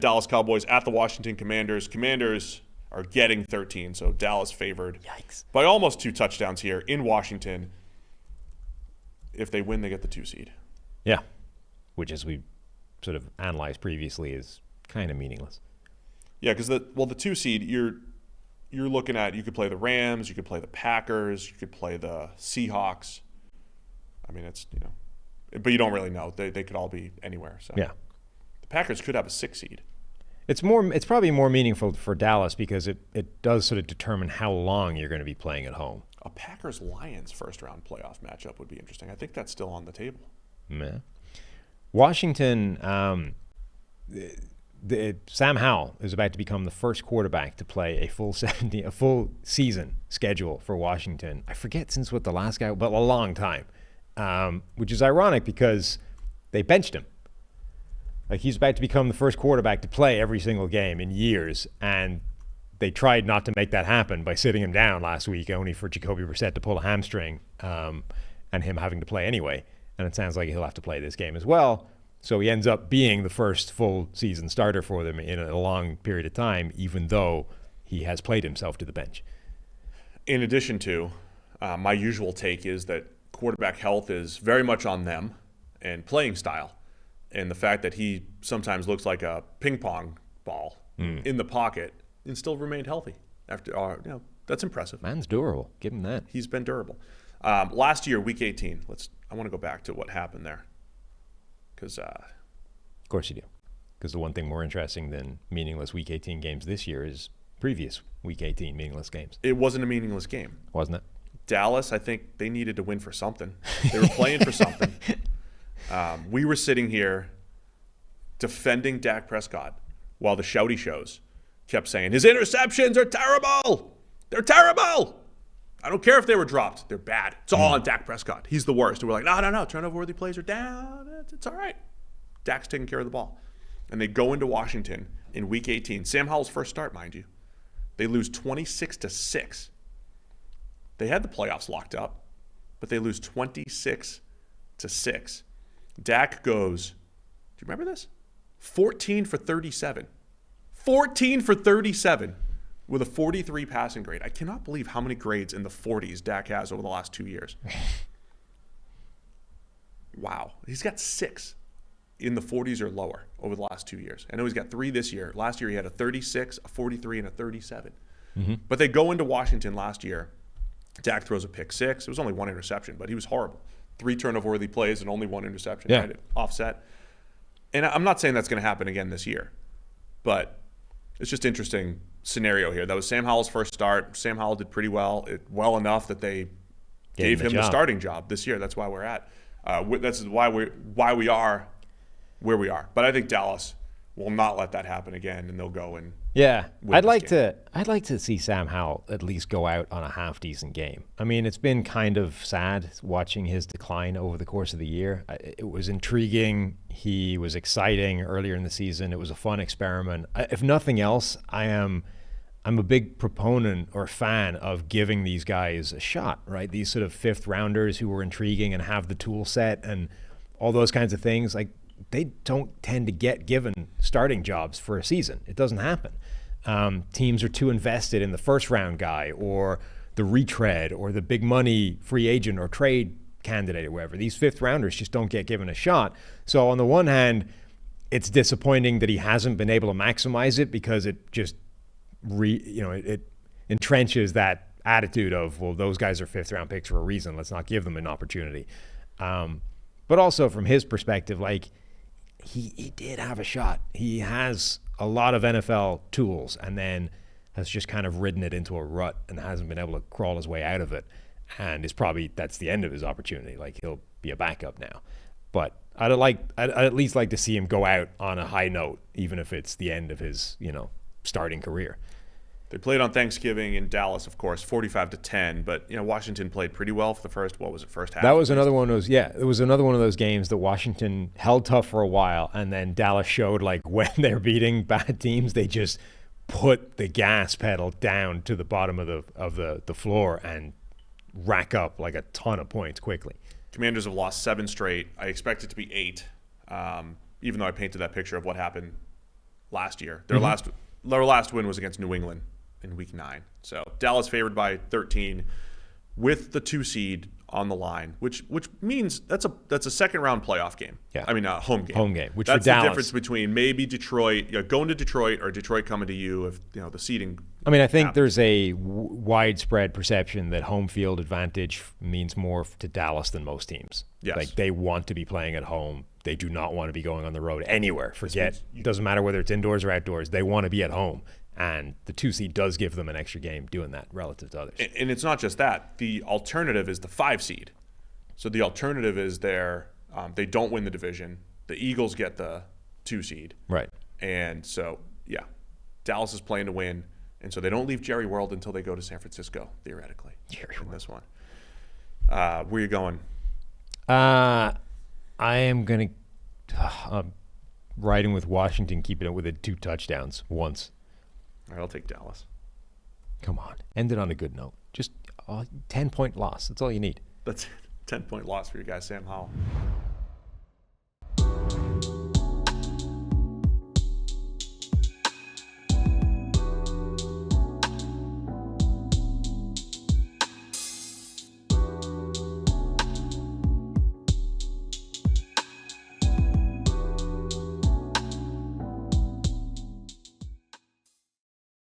Dallas Cowboys at the Washington Commanders. Commanders are getting 13, so Dallas favored. Yikes. By almost 2 touchdowns here in Washington. If they win, they get the 2 seed. Yeah, which, as we sort of analyzed previously, is kind of meaningless. Yeah, because the 2 seed, you're looking at, you could play the Rams, you could play the Packers, you could play the Seahawks. I mean, it's, but you don't really know. They could all be anywhere. So yeah, the Packers could have a 6 seed. It's probably more meaningful for Dallas because it does sort of determine how long you're going to be playing at home. A Packers-Lions first-round playoff matchup would be interesting. I think that's still on the table. Yeah. Washington, Sam Howell is about to become the first quarterback to play a full season schedule for Washington. I forget since what the last guy, but a long time, which is ironic because they benched him. Like, he's about to become the first quarterback to play every single game in years, and they tried not to make that happen by sitting him down last week, only for Jacoby Brissett to pull a hamstring and him having to play anyway. And it sounds like he'll have to play this game as well. So he ends up being the first full season starter for them in a long period of time, even though he has played himself to the bench. In addition to, my usual take is that quarterback health is very much on them and playing style. And the fact that he sometimes looks like a ping pong ball in the pocket and still remained healthy after, that's impressive. Man's durable. Give him that. He's been durable. Last year, Week 18. I want to go back to what happened there, because of course you do. Because the one thing more interesting than meaningless Week 18 games this year is previous Week 18 meaningless games. It wasn't a meaningless game, wasn't it? Dallas, I think they needed to win for something. They were playing for something. We were sitting here defending Dak Prescott while the shouty shows kept saying, his interceptions are terrible. They're terrible. I don't care if they were dropped. They're bad. It's all on Dak Prescott. He's the worst. And we're like, no. Turnover-worthy plays are down. It's all right. Dak's taking care of the ball. And they go into Washington in Week 18. Sam Howell's first start, mind you. They lose 26-6. They had the playoffs locked up, but they lose 26-6. Dak goes, do you remember this? 14 for 37. 14 for 37 with a 43 passing grade. I cannot believe how many grades in the 40s Dak has over the last 2 years. Wow. He's got 6 in the 40s or lower over the last 2 years. I know he's got 3 this year. Last year he had a 36, a 43, and a 37. But they go into Washington last year. Dak throws a pick 6. It was only 1 interception, but he was horrible. 3 turnover-worthy plays and only 1 interception. Yeah. Right? Offset. And I'm not saying that's going to happen again this year, but it's just interesting scenario here. That was Sam Howell's first start. Sam Howell did pretty well, well enough that they gave him the starting job this year. That's why we're at. That's why we are where we are. But I think Dallas will not let that happen again, and they'll go and I'd like to see Sam Howell at least go out on a half decent game. I mean, it's been kind of sad watching his decline over the course of the year. It was intriguing. He was exciting earlier in the season. It was a fun experiment. If nothing else, I'm a big proponent or fan of giving these guys a shot, right? These sort of fifth rounders who were intriguing and have the tool set and all those kinds of things. Like, they don't tend to get given starting jobs for a season. It doesn't happen. Teams are too invested in the first round guy or the retread or the big money free agent or trade candidate or whatever. These fifth rounders just don't get given a shot. So on the one hand, it's disappointing that he hasn't been able to maximize it because it just it entrenches that attitude of, well, those guys are fifth round picks for a reason. Let's not give them an opportunity. But also from his perspective, like, he did have a shot. He has a lot of NFL tools and then has just kind of ridden it into a rut and hasn't been able to crawl his way out of it. And that's the end of his opportunity. Like, he'll be a backup now. But I'd at least like to see him go out on a high note, even if it's the end of his, starting career. They played on Thanksgiving in Dallas, of course, 45-10. But Washington played pretty well for the first half. That was another one of those. Yeah, it was another one of those games that Washington held tough for a while, and then Dallas showed, like, when they're beating bad teams, they just put the gas pedal down to the bottom of the floor and rack up like a ton of points quickly. Commanders have lost 7 straight. I expect it to be 8, even though I painted that picture of what happened last year. Their last win was against New England in Week 9. So Dallas favored by 13 with the 2 seed on the line, which means that's a second round playoff game. Yeah. I mean, home game. Home game. Which that's for Dallas, the difference between maybe Detroit going to Detroit or Detroit coming to you if the seeding. I mean, I think there's a widespread perception that home field advantage means more to Dallas than most teams. Yes. Like they want to be playing at home. They do not want to be going on the road anywhere. Forget. It doesn't matter whether it's indoors or outdoors. They want to be at home. And the 2 seed does give them an extra game doing that relative to others. And it's not just that. The alternative is the 5 seed. So the alternative is they don't win the division. The Eagles get the 2 seed. Right. And so, yeah, Dallas is playing to win. And so they don't leave Jerry World until they go to San Francisco, theoretically. Jerry in World. This one. Where are you going? I am going to riding with Washington, keeping it within 2 touchdowns once. All right, I'll take Dallas. Come on. End it on a good note. Just 10-point loss. That's all you need. That's 10-point loss for your guy, Sam Howell.